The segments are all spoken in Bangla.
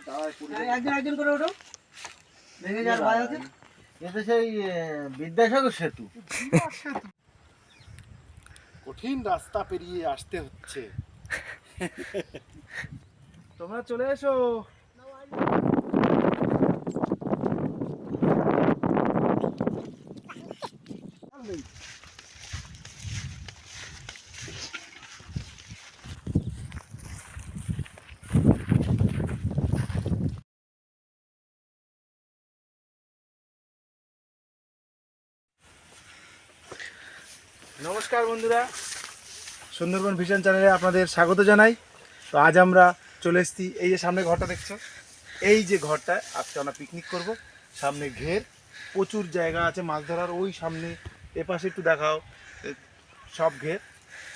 একজন একজন করে ওঠো, ভেঙে যাওয়ার ভয় আছে। এটা সেই বিদ্যাসাগর সেতু। কঠিন রাস্তা পেরিয়ে আসতে হচ্ছে। তোমরা চলে এসো। নমস্কার বন্ধুরা, সুন্দরবন ভিশন চ্যানেলে আপনাদের স্বাগত জানাই। তো আজ আমরা চলে এসেছি এই যে সামনে ঘরটা দেখছো, এই যে ঘরটায় আজকে আমরা পিকনিক করব। সামনে ঘের, প্রচুর জায়গা আছে মাছ ধরার। ওই সামনে এপাশে একটু দেখাও, সব ঘের।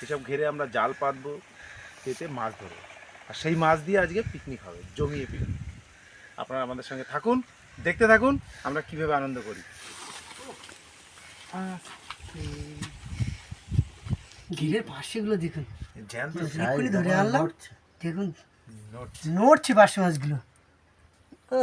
এসব ঘেরে আমরা জাল পাতবো, পেতে মাছ ধরবো, আর সেই মাছ দিয়ে আজকে পিকনিক হবে, জমিয়ে পিকনিক। আপনারা আমাদের সঙ্গে থাকুন, দেখতে থাকুন আমরা কিভাবে আনন্দ করি। ঘিরের পাশেগুলো দেখুন, জ্যান্ত এক্ষুনি ধরে আনলাম, দেখুন নড়ছে পার্শে মাছগুলো। ও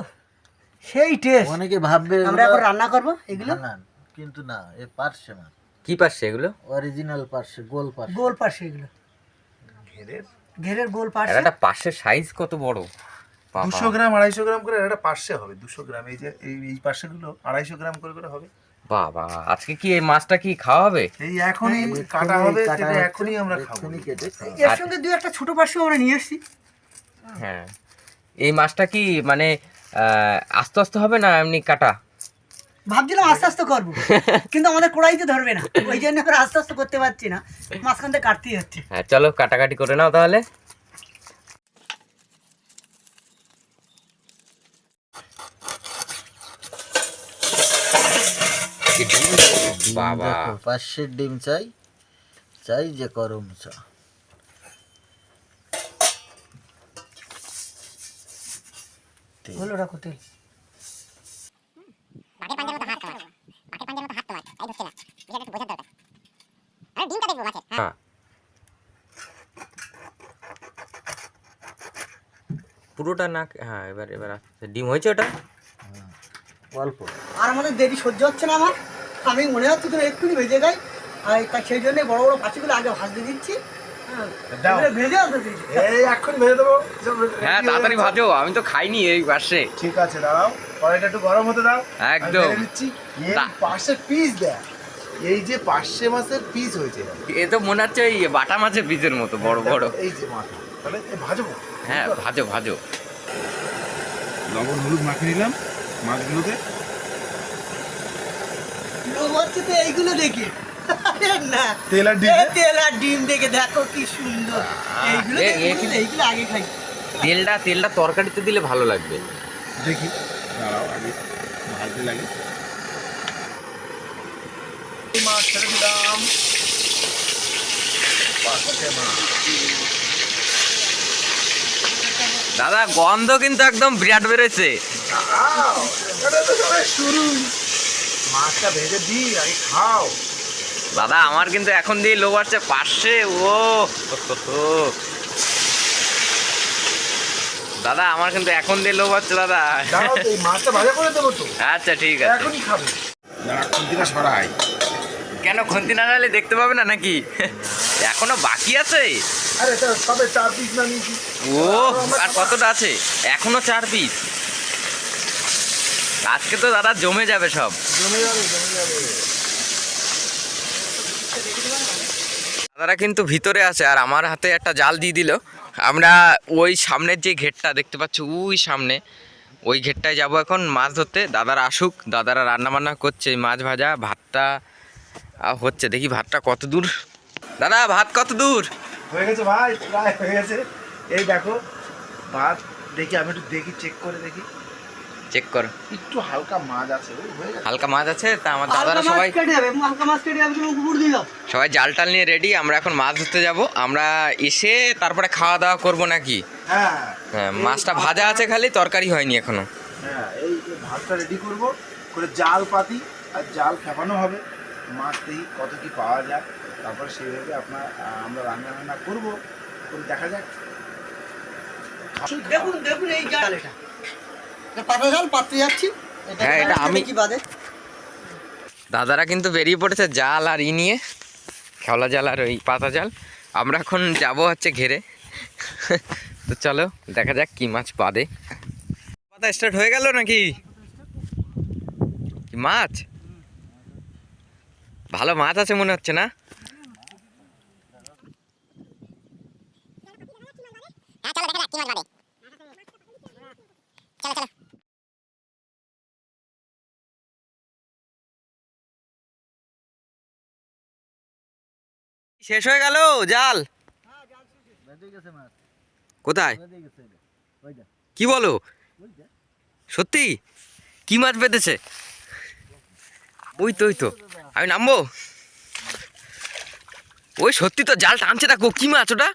সেই টেস্ট। অনেকে ভাববে আমরা এখন রান্না করবো এগুলো, না, কিন্তু না, এ পার্শে মাছ। কি পার্শ্বে এগুলো? অরিজিনাল পার্শে, গোল পার্শে। গোল পার্শে এগুলো, ঘেরের ঘেরের গোল পার্শে। একটা পার্শ্বের সাইজ কত বড়! 200 গ্রাম 250 গ্রাম করে একটা পার্শে হবে। 200 গ্রাম, এই যে এই পার্শেগুলো 250 গ্রাম করে করে হবে। বাবা, আজকে কি এই মাছটা কি খাওয়া হবে? এই এখনই কাটা হবে, কেটে এখনই আমরা খাবো। এর সঙ্গে দুই একটা ছোট পার্শে আমরা নিয়ে এসেছি। হ্যাঁ, এই মাছটা কি মানে আস্তে আস্তে হবে না এমনি কাটা? ভাবছিলাম আস্তে আস্তে করবো, কিন্তু আমাদের কড়াইতে ধরবে না, ওই জন্য আমরা আস্তে আস্তে করতে পারছি না, মাঝখান থেকে কাটতেই হচ্ছে। হ্যাঁ, চলো কাটাকাটি করে নাও তাহলে। বাবা, পার্শের ডিম চাই, চাই যে করম চা। হলো রাখো তেল। হ্যাঁ, পুরোটা না। হ্যাঁ, এবার এবার ডিম হয়েছে ওটা। অল্প। আর আমাদের দেরি সহ্য হচ্ছে না আমার, আমি মনে হচ্ছে তুমি এক্ষুনি ভেজে গাই, আর তাই সেই জন্য বড় বড় পাখিগুলো আগে ভাজতে দিচ্ছি। দাও। এগুলো ভেজে আনতে দিচ্ছি। এই এখন ভেজে দেবো। হ্যাঁ, তাড়াতাড়ি ভাজো, আমি তো খাইনি এই পার্শ্বে। ঠিক আছে, দাঁড়াও, কড়াইটা একটু গরম হতে দাও। একদম। আমি ভেজে নিচ্ছি। এই পার্শে পিস দেয়, এই যে পার্শে মাছের পিস হয়েছে। এ তো মনে হচ্ছে ওই বাটা মাছের পিসের মতো বড় বড়। এই যে মাথা, তাহলে ভাজবো। হ্যাঁ, ভাজো ভাজো। লবণ হলুদ মাখিয়ে নিলাম মাছগুলোতে। লোভ হচ্ছে তো এইগুলো দেখে। না, তেল আর ডিম। এই তেল আর ডিম দেখে দেখো কি সুন্দর। এইগুলো এইগুলো আগে খাই। তেলটা তরকারিতে দিলে ভালো লাগবে। দেখি, দাঁড়াও, আগে ভাজতে লাগে। মাছ ছেড়ে দিলাম। পার্শে মাছ। দাদা, গন্ধ কিন্তু একদম বিরাট বেরোচ্ছে। এটা তো সবাই শুরু। মাছটা ভেজে দিই, আগে খাও। দাদা, আমার কিন্তু এখন দিয়ে লোভ আসছে পার্শ্বে। ও দাদা, আমার কিন্তু এখন দিয়ে লোভ আসছে দাদা। দাঁড়াও, এই মাছটা ভাজা করে দেবো তো। আচ্ছা, ঠিক আছে। এখনই খাবে। দাঁড়া, খুন্তিটা সরাই। কেন খুন্তি না নাহলে দেখতে পাবে না নাকি? এখনো বাকি আছে। আরে সবে 4 পিস না নিয়েছি। ও, আর কতটা আছে? এখনো 4 পিস। আজকে তো দাদা জমে যাবে সব। জমে যাবে, জমে যাবে। দাদারা কিন্তু ভিতরে আছে, আর আমার হাতে একটা জাল দিয়ে দিল। আমরা ওই সামনের যে ঘেরটা দেখতে পাচ্ছ, ওই সামনে ওই ঘেরটায় যাবো এখন মাছ ধরতে। দাদারা আসুক, দাদারা রান্না বান্না করছে, মাছ ভাজা, ভাতটা হচ্ছে। দেখি ভাতটা কত দূর। দাদা, ভাত কত দূর? হয়ে গেছে ভাই, প্রায় হয়ে গেছে। এই দেখো ভাত, দেখি আমি একটু দেখি, চেক করে দেখি। চেক কর, একটু হালকা মাছ আছে, ওই হয়ে গেছে। হালকা মাছ আছে। তা আমার দাদারা সবাই হালকা মাছ কেটে যাবে, তুমি কুকুর দিলাম। সবাই জাল টাল নিয়ে রেডি। আমরা এখন মাছ ধরতে যাব। আমরা এসে তারপরে খাওয়া দাওয়া করবো নাকি? হ্যাঁ, হ্যাঁ, মাছটা ভাজা আছে, খালি তরকারি হয়নি এখনো। হ্যাঁ, এই ভাতটা রেডি করব করে জাল পাতি, আর জাল খেপানো হবে। মাছ দেখি কত কি পাওয়া যায়, তারপরে সেইভাবে আমরা রান্না করবো, করে দেখা যাক। দেখুন দেখুন এই জাল, এটা পাতা জাল পাততে যাচ্ছি। হ্যাঁ, এটা আমি- কি বাদে দাদারা কিন্তু বেরিয়ে পড়েছে জাল আর নিয়ে, খেওলা জাল আর ওই পাতা জাল। আমরা এখন যাব হচ্ছে ঘেরে। তো চলো দেখা যাক কি মাছ বাদে। পাতা স্টার্ট হয়ে গেল নাকি? কি মাছ? ভালো মাছ আছে মনে হচ্ছে না? শেষ হয়ে গেল জাল? বেঁধে গেছে মাছ, কোথায়? বেঁধে গেছে ওই যা, কি বলো, ওই যা। সত্যি? কি মাছ বেঁধেছে? ওই তো, ওই তো, আমি নামবো? ওই সত্যি তো, জাল টানছে, দেখো কি মাছ ওটা।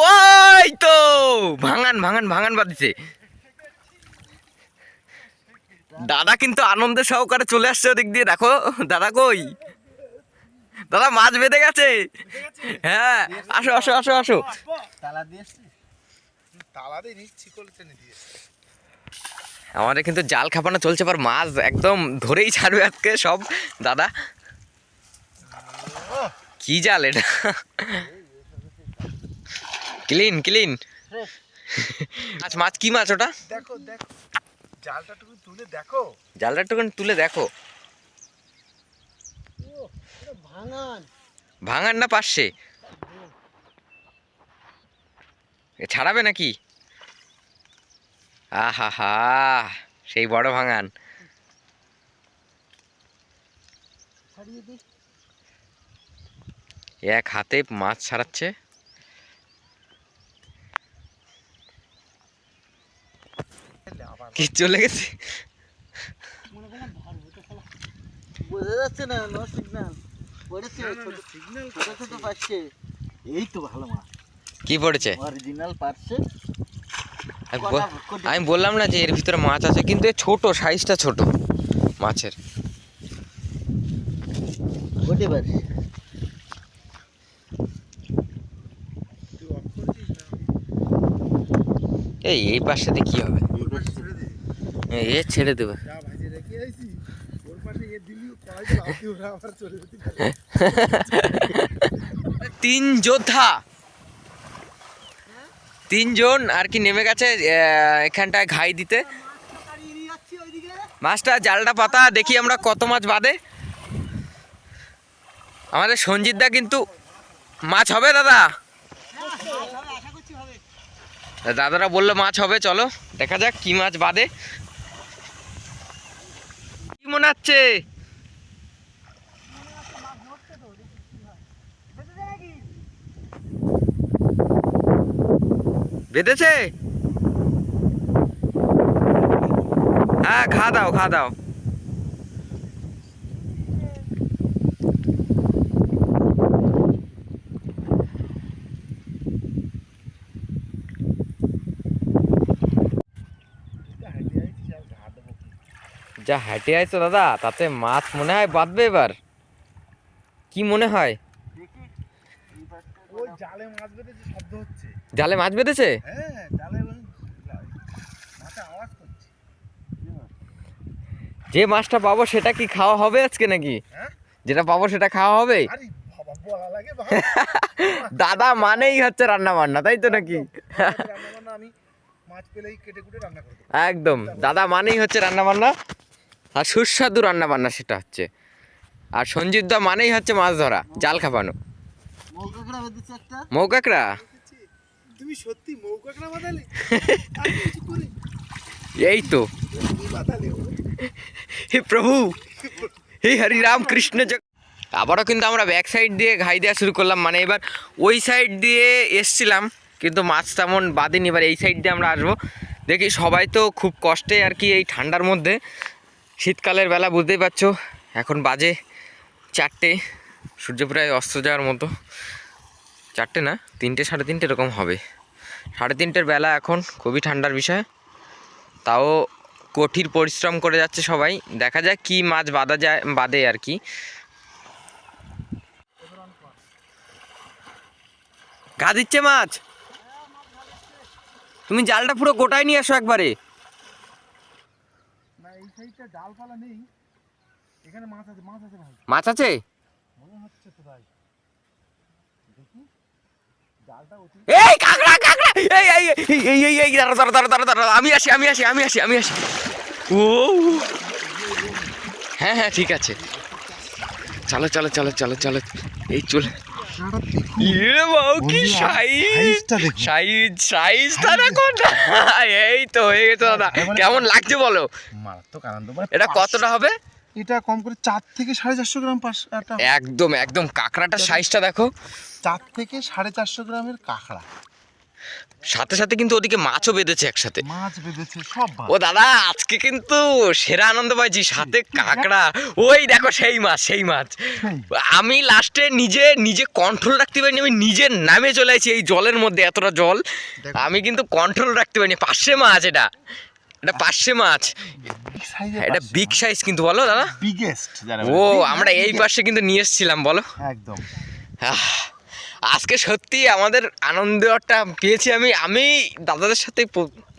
ওই তো ভাঙান ভাঙান ভাঙান বাঁধিছে। দাদা কিন্তু আনন্দের সহকারে চলে আসছে ওদিক দিয়ে, দেখো দাদা কই? দাদা মাছ বেঁধে গেছে। হ্যাঁ, আসো আসো আসো আসো। তালা দিয়ে এসছি। তালা দিয়ে নিচ্ছি, করে টেনে দিয়ে। আমাদের কিন্তু জাল খাপানো চলছে, পর মাছ একদম ধরেই ছাড়বে আজকে সব দাদা। কি জাল এটা? ক্লিন ক্লিন মাছ। মাছ কি মাছ ওটা? দেখো দেখো, জালটা টুকু তুলে দেখো। জালটা একটু তুলে দেখো। ভাঙান ভাঙান না পাশে ছাড়াবে নাকি? আহা হা, সেই বড় ভাঙান। ছাড়িয়ে দিই। এক হাতে মাছ ছাড়াচ্ছে। কি চলে গেছে? মনে করে ধরবো তো শালা। বোঝা যাচ্ছে না, নো সিগন্যাল পড়েছে, সিগন্যাল ছোট ছোট পাচ্ছে। এই তো ভালো মাছ, কি পড়েছে? অরিজিনাল পাচ্ছে। আমি বললাম না যে এর ভিতরে মাছ আছে, কিন্তু এ ছোট, সাইজটা ছোট মাছের। কোটি পারছে। তুই অফ করেছিস না? এই পাশে দিয়ে কি হবে? ওর পাশে ছেড়ে দে। এ ছেড়ে দেবে। যা ভাজে রেখে আইছি, ওর পাশে এ দিলি কড়াইতে লাফি ওরা আবার চলে যেতে পারে। 3 যোদ্ধা, 3 জন আর কি নেমে গেছে এখানটায় ঘাই দিতে। ছাড়িয়ে নিয়ে যাচ্ছি ওইদিকে। মাছটা জালটা পাতা, দেখি আমরা কত মাছ বাদে। আমাদের সঞ্জিত দা কিন্তু মাছ হবে দাদা। আশা করছি হবে। দাদারা বললো মাছ হবে, চলো দেখা যাক কি মাছ বাদে। কি মনে হচ্ছে? বেঁধেছে? হ্যাঁ, খা দাও খা দাও। যা হাঁটে আইছো দাদা, তাতে মাছ মনে হয় বাঁধবে এবার। কি মনে হয়? ওই জালে মাছ বেঁধেছে, শব্দ হচ্ছে। জালে মাছ বেঁধেছে? হ্যাঁ, জালে মাথা আওয়াজ করছে। যে মাছটা পাবো সেটা কি খাওয়া হবে আজকে নাকি? হ্যাঁ? যেটা পাবো সেটা খাওয়া হবে? আরে বাবা, বলা লাগে বাবা। দাদা মানেই হচ্ছে রান্না বান্না, তাই তো নাকি? রান্নাবান্না আমি মাছ পেলেই কেটে কুটে রান্না করে দেবো। একদম, দাদা মানেই হচ্ছে রান্না বান্না, আর সুস্বাদু রান্না বান্না সেটা হচ্ছে। আর সঞ্জিত দা মানেই হচ্ছে মাছ ধরা, জাল খাপানো। মৌকাকড়া বেঁধেছে একটা। মৌকাকড়া? তুমি সত্যি মৌকাকড়া বাঁধালে? আর কিছু করে? এই তো। কি বাঁধালে ও? হে প্রভু, হে হরি রাম কৃষ্ণ জগ। আবারও কিন্তু আমরা ব্যাক সাইড দিয়ে ঘাই দেওয়া শুরু করলাম, মানে এবার ওই সাইড দিয়ে এসছিলাম কিন্তু মাছ তেমন বাঁধেনি। এবার এই সাইড দিয়ে আমরা আসবো। দেখি সবাই তো খুব কষ্টে আর কি, এই ঠান্ডার মধ্যে, শীতকালের বেলা বুঝতেই পারছো। এখন বাজে 4টে, সূর্য প্রায় অস্ত যাওয়ার মতো। 4টে না, 3টে 3:30 এরকম হবে। 3:30 বেলা এখন, খুবই ঠান্ডার বিষয়। তাও কঠিন পরিশ্রম করে যাচ্ছে সবাই। দেখা যাক কি মাছ বাঁধা যায়, বাঁধে আর কি। গা দিচ্ছে মাছ। তুমি জালটা পুরো গোটায় নিয়ে আসো একবারে। সাইডটা ডালপালা নেই, এখানে মাছ আছে ভাই, মাছ আছে? মনে হচ্ছে তো ভাই। দেখি জালটা অতি এই কাকড়া কাকড়া, এই এই এই এই এই এই দাঁড়া দাঁড়া দাঁড়া দাঁড়া দাঁড়া, আমি আসি আমি আসি আমি আসি আমি আসি। ও হ্যাঁ হ্যাঁ ঠিক আছে, চলো চলো চলো চলো চলো, এই চলে। ইরে বাবু কি সাইজ, সাইজটা দেখো না, এই তো হয়ে গেছে দাদা। কেমন লাগছে বলো? মারাত্মক আনন্দ। এটা কতটা হবে? এটা কম করে 4 থেকে 450 গ্রাম একদম একদম কাঁকড়াটার সাইজটা দেখো, 4 থেকে 450 গ্রামের কাঁকড়া। সাথে সাথে কিন্তু ওদিকে মাছও বেঁধেছে একসাথে, মাছ বেঁধেছে সব ভালো। ও দাদা আজকে কিন্তু সেরা আনন্দ পাইছি, সাথে কাঁকড়া। ওই দেখো সেই মাছ সেই মাছ। আমি লাস্টে নিজে নিজে কন্ট্রোল রাখতে পারিনি, আমি নিজে নামে চলে আসছি এই জলের মধ্যে, এতটা জল আমি কিন্তু কন্ট্রোল রাখতে পারিনি। 500 মাছ, এটা 500 মাছ, এটা বিগ সাইজ কিন্তু বলো দাদা, বিগেস্ট যারা ও আমরা এই পাশে কিন্তু নিয়ে এসেছিলাম বলো। একদম আজকে সত্যি আমাদের আনন্দটা পেয়েছি আমি দাদাদের সাথে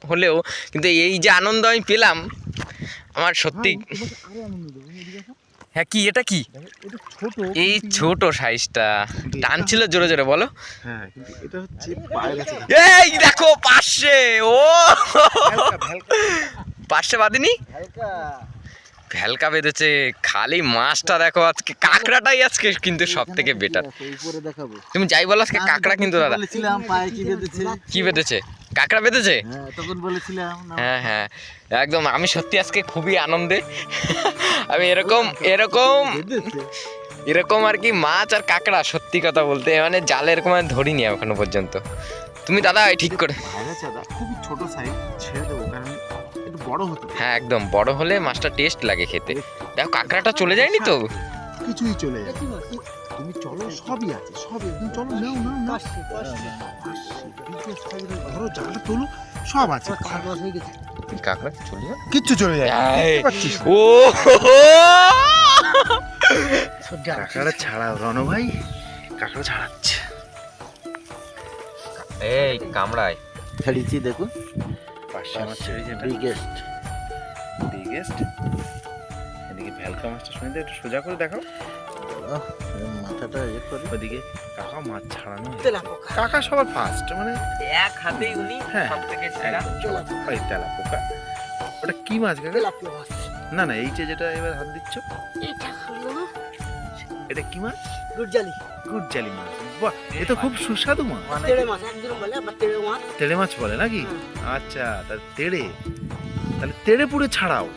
হলেও, কিন্তু এই যে আনন্দ আমি পেলাম আমার সত্যি। হ্যাঁ কি এটা কি? এই ছোট সাইজটা টানছিল জোরে জোরে বলো। হ্যাঁ কিন্তু এটা হচ্ছে বাইরে আছে। এই দেখো 500, ও 500 বাদিনি, ভেলকা বেঁধেছে। খালি মাছটা দেখো আজকে, কাঁকড়াটাই আজকে কিন্তু সব থেকে বেটার। উপরে দেখাবো। তুমি যাই বলো আজকে কাঁকড়া কিন্তু দাদা। বলেছিলাম পায়ে কি বেঁধেছে? কি বেঁধেছে? কাঁকড়া বেঁধেছে? হ্যাঁ তখন বলেছিলাম না। হ্যাঁ হ্যাঁ একদম, আমি সত্যি আজকে খুবই আনন্দে। আমি এরকম এরকম বেঁধেছে। এরকম আর কি মাছ আর কাঁকড়া সত্যি কথা বলতে মানে জালে এরকম আমি ধরিনি এখনো পর্যন্ত। তুমি দাদা ঠিক করে, বাইরে চাদা খুবই ছোট সাইজ, ছেড়ে দেবো কারণ একটু বড় হতে হবে। হ্যাঁ একদম বড় হলে মাছটা টেস্ট লাগে খেতে। দেখো কাঁকড়াটা চলে যায়নি তো, কিছুই চলে যাবে। তুমি চলো, সবই আছে, সবই তুমি চলো, নাও নাও নাও। ধরো জালটা তোলো, সব আছে। কাঁকড়া চলে যায়, কিচ্ছু চলে যায় না। ও কাঁকড়া ছাড়াও রণ ভাই, কাঁকড়া ছাড়াচ্ছে। এই কামড়ায় ছাড়িয়েছি দেখুন, 500 মাছ ছেড়ে যেটা বিগেস্ট। বিগেস্ট। এদিকে ভেলকা মাছটা শুনে একটু সোজা করে দেখাও, মাথাটা ইয়ে করে। ওদিকে কাকা মাছ ছাড়ানো। তেলাপোকা। কাকা সবার ফার্স্ট, মানে এক হাতেই উনি হ্যাঁ, সবথেকে সেরা। ওই তেলাপোকা। ওটা কি মাছ কাকা? তেলাপিয়া মাছ। না না, এই যেটা এবার হাত দিচ্ছ, এটা হলো এটা কি মাছ? গুড়জালি, গুড়জালি মাছ। বাহ, এ তো খুব সুস্বাদু মাছ। তেড়ে মাছ একদম বলে, আবার তেড়ে মাছ। তেড়ে মাছ বলে নাকি? আচ্ছা, তাহলে তেড়ে, তাহলে তেড়ে পুড়ে ছাড়াও।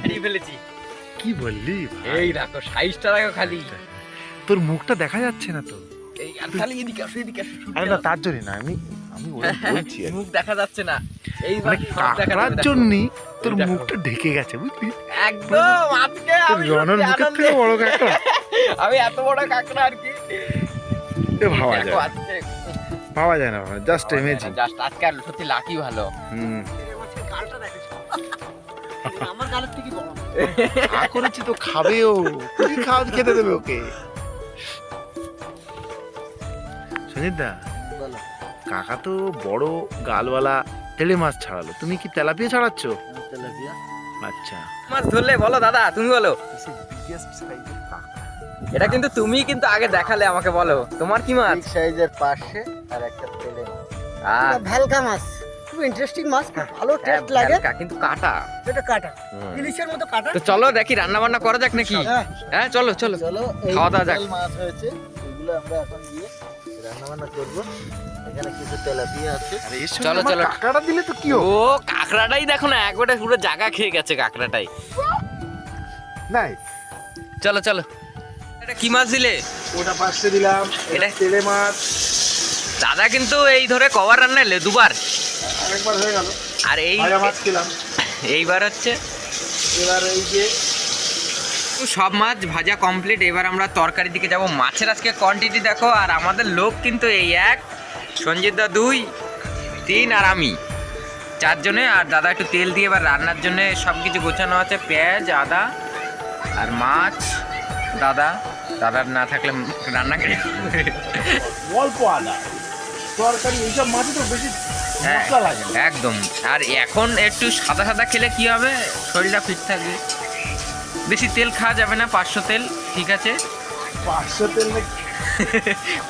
হারিয়ে ফেলেছি। কি বললি ভাই? এই দেখো সাইজটা দেখো খালি, তোর মুখটা দেখা যাচ্ছে না তো। এই আর খালি এদিকে আসো এদিকে আসো। আরে না, তার জন্য না, আমি ওরা বলছি আর কি। মুখ দেখা যাচ্ছে না, এই মানে কাঁকড়ার জন্যই তোর মুখটা ঢেকে গেছে, বুঝলি? একদম আজকে আমি রণর সত্যি মুখের আনন্দে। থেকে বড় কাঁকড়া আমি এত বড় কাঁকড়া আর কি এ ভাবা দেখো যায় না। আজকে পাওয়া যায় না, জাস্ট ইমেজিং। জাস্ট আজকে আর সত্যি লাকি ভালো। হুম, তেড়ে মাছের গালটা দেখেছো? আমার গালের থেকে বড়। আ করেছি তো খাবেও, কি খাওয়া খেতে দেবে ওকে? সুজিত দা, বলো। কাকা তো বড় গালওয়ালা তেলে মাছ ছাড়ালো, তুমি কি তেলাপিয়া ছাড়াচ্ছ? তেলাপিয়া। আচ্ছা, মাছ ধরলে বলো দাদা, তুমি বলো। বিগেস্ট সাইজের কাঁকড়া। এটা কিন্তু তুমি কিন্তু আগে দেখালে আমাকে, বলো তোমার কি মাছ? বিগ সাইজের পাশে আর একটা তেলে মাছ। আর এটা ভেলকা মাছ, খুব ইন্টারেস্টিং মাছ, খুব ভালো টেস্ট লাগে। ভেলকা, কিন্তু কাটা। এটা কাটা, ইলিশের মতো কাটা। তো চলো দেখি রান্না বান্না করা যাক নাকি? হ্যাঁ। হ্যাঁ চলো চলো চলো, এই খাওয়া দাওয়া যাক। বিশাল মাছ হয়েছে, এগুলো আমরা এখন গিয়ে রান্না বান্না করবো। এখানে কিছু তেলাপিয়া আছে। আরে এর সঙ্গে চলো, আমার চলো। কাঁকড়াটা দিলে তো কি ও হবে? কাঁকড়াটাই দেখো না, একবারে পুরো জায়গা খেয়ে গেছে কাঁকড়াটাই। নাইস। চলো চলো। এটা কি মাছ দিলে? ওটা 500 দিলাম, এটা এটা- তেলে মাছ। দাদা কিন্তু এই ধরে কবার রান্না এলে দুবার, আরেকবার হয়ে গেল। আর এই ভাজা মাছ খেলাম। এইবার হচ্ছে এবার এই যে সব মাছ ভাজা কমপ্লিট। এবার আমরা তরকারির দিকে যাব। মাছের আজকে কোয়ান্টিটি দেখো, আর আমাদের লোক কিন্তু এই 1, সঞ্জিত দা 2, 3 আর আমি 4 জনে। আর দাদা একটু তেল দিয়ে এবার রান্নার জন্য সব কিছু গোছানো আছে, পেঁয়াজ, আদা আর মাছ। দাদার না থাকলে রান্না করে অল্প আদা তরকারি, এইসব মাছই তো বেশি হ্যাঁ, মশলা লাগে না। একদম। আর এখন একটু সাদা সাদা খেলে কি হবে, শরীরটা ফিট থাকবে। বেশি তেল খাওয়া যাবে না, 500 তেল ঠিক আছে। 500 তেল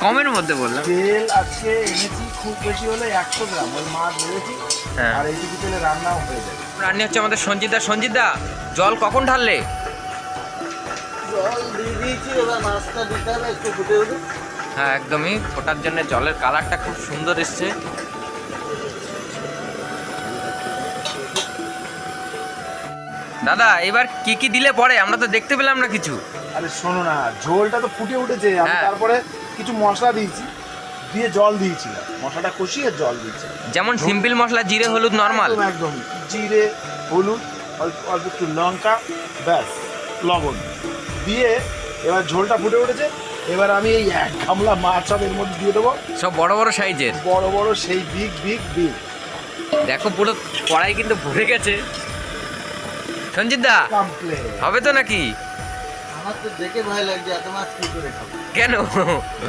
কমের মধ্যে বললাম। তেল আজকে এনেছি খুব বেশি হলে 100 গ্রাম, ওই মাছ ধরেছি। হ্যাঁ। আর এইটুকু তেলে রান্নাও হয়ে যাবে। রান্না হচ্ছে আমাদের সঞ্জিতদা, জল কখন ঢাললে? জল দিয়ে দিয়েছি, এবার মাছটা দিতে হবে একটু ফুটে উঠে। হ্যাঁ একদমই, ফোটার জন্য জলের কালারটা খুব সুন্দর এসছে। দাদা এবার কি কি দিলে পরে, আমরা তো দেখতে পেলাম না কিছু। আরে শোনো না, ঝোলটা তো ফুটে উঠেছে, আমি হ্যাঁ। তারপরে কিছু মশলা দিয়েছি, দিয়ে জল দিয়েছিলাম, মশলাটা কষিয়ে জল দিয়েছি। যেমন সিম্পল মশলা, জিরে হলুদ নর্মাল। একদম একদম, জিরে হলুদ অল্প অল্প একটু লঙ্কা, ব্যাস লবণ দিয়ে এবার ঝোলটা ফুটে উঠেছে। এবার আমি এই 1 গামলা মাছ সব এর মধ্যে দিয়ে দেবো, সব বড় বড় সাইজের। বড় বড় সেই বিগ বিগ বিগ। দেখো পুরো কড়াই কিন্তু ভরে গেছে। সঞ্জিতদা কমপ্লিট হবে তো নাকি? আমার তো দেখে ভয় লাগছে, এত মাছ কি করে খাবো? কেন?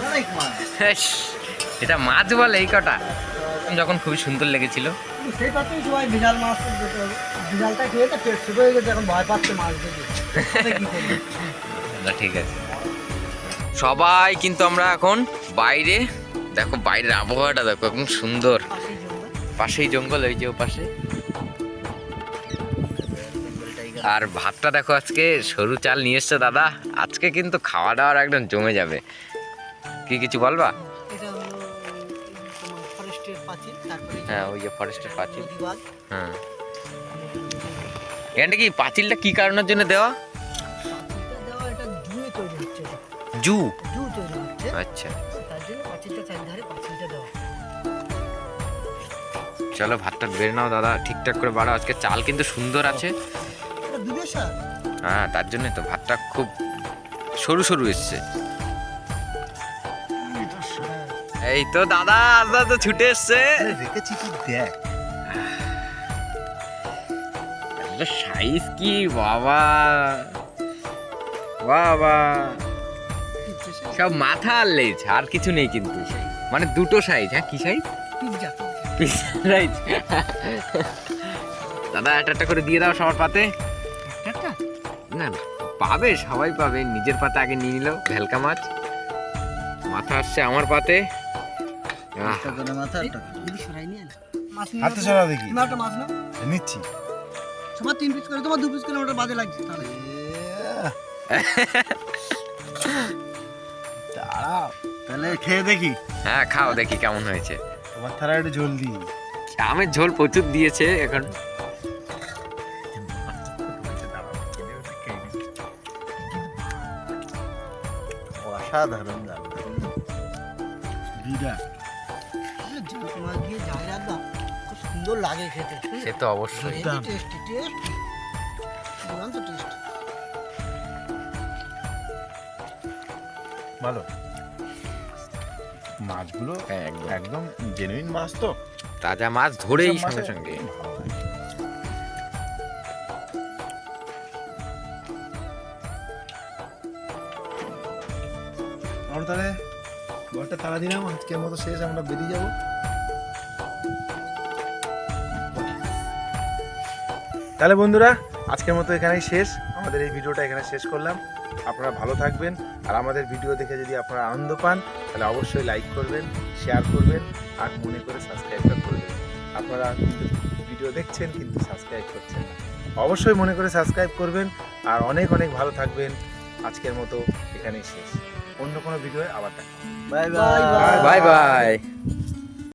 অনেক মাছ। হেস, এটা মাছ বলে এই কটা। যখন খুবই সুন্দর লেগেছিল। সেই পাত্রেই সবাই বিড়াল মাছ দিতে হবে। বিড়ালটা খেয়ে তো পেট শুরু হয়ে গেছে, এখন ভয় পাচ্ছে মাছ দেখে। কি করবে? না ঠিক আছে, সবাই কিন্তু আমরা এখন বাইরে। দেখো বাইরের আবহাওয়াটা দেখো, একদম সুন্দর। পাশেই জঙ্গল, ওই যে ও পাশে। আর ভাতটা দেখো, আজকে সরু চাল নিয়ে এসছে দাদা। আজকে কিন্তু খাওয়া দাওয়ার একদম জমে যাবে। কি কিছু বলবা? এটা হলো তোমার ফরেস্টের পাঁচিল, তারপরে হ্যাঁ ওই যে ফরেস্টের পাঁচিল। নদীবাগ। হ্যাঁ, এখানটা কি পাঁচিলটা কি কারণের জন্য দেওয়া? পাঁচিলটা দেওয়া, এটা জুয়ে তৈরি হচ্ছে, এটা জু। জু তৈরি হচ্ছে, আচ্ছা তার জন্য পাঁচিলটা চারিধারে পাঁচিলটা দেওয়া। চলো ভাতটা বেড়ে নাও দাদা, ঠিকঠাক করে বাড়াও। আজকে চাল কিন্তু সুন্দর আছে। এটা দুধের সার। হ্যাঁ তার জন্য তো ভাতটা খুব সরু সরু এসছে। এই তো দাদা, দাদা তো ছুটে এসছে। রেখেছি কি দেখ, সাইজ কি বাবা বাবা, সব মাথা আর লেজ, আর কিছু নেই কিন্তু। মানে দুটো সাইজ। হ্যাঁ কি সাইজ? পিৎজা। সাইজ। দাদা একটা করে দিয়ে দাও সবার পাতে। একটা না না, পাবে, সবাই পাবে। নিজের পাতে আগে নিয়ে নিল ভেলকা মাছ। মাথা আসছে আমার পাতে। একটা করে মাথা, একটা করে। যদি সরাই নিয়ে না মাছ নিয়ে হাতে সরা দেখি, তুমি একটা মাছ নাও, নিচ্ছি। সবার 3 পিস করে, তোমার 2 পিস করে, ওটা বাজে লাগছে তাহলে। দাঁড়াও, তাহলে খেয়ে দেখি। হ্যাঁ খাও দেখি কেমন হয়েছে। তোমার থালা একটু জল দিই। আমের ঝোল প্রচুর দিয়েছে এখন। অসাধারণ দাম, বিরাট। জ্যান্ত মাছ দিয়ে জাল রাখবা, খুব সুন্দর লাগে খেতে। সে তো অবশ্যই। টেস্টি টেস্টি, দুর্দান্ত টেস্ট। ভালো মাছগুলো, হ্যাঁ, একদম। একদম জেনুইন মাছ তো, তাজা মাছ ধরেই সব মাছে সঙ্গে সঙ্গে। ভালো লাগে। আমরা তাহলে ঘরটা তালা দিলাম, আজকের মতো শেষ, আমরা বেরিয়ে যাব। তাহলে বন্ধুরা, আজকের মতো এখানেই শেষ। আমাদের এই ভিডিওটা এখানে শেষ করলাম। আপনারা ভালো থাকবেন, আর আমাদের ভিডিও দেখে যদি আপনারা আনন্দ পান তাহলে অবশ্যই লাইক করবেন, শেয়ার করবেন, আর মনে করে সাবস্ক্রাইবটা করবেন। আপনারা কিন্তু ভিডিও দেখছেন কিন্তু সাবস্ক্রাইব করছেন না, অবশ্যই মনে করে সাবস্ক্রাইব করবেন। আর অনেক অনেক ভালো থাকবেন। আজকের মতো এখানেই শেষ, অন্য কোনো ভিডিওয়ে আবার দেখা। Bye bye. Bye bye.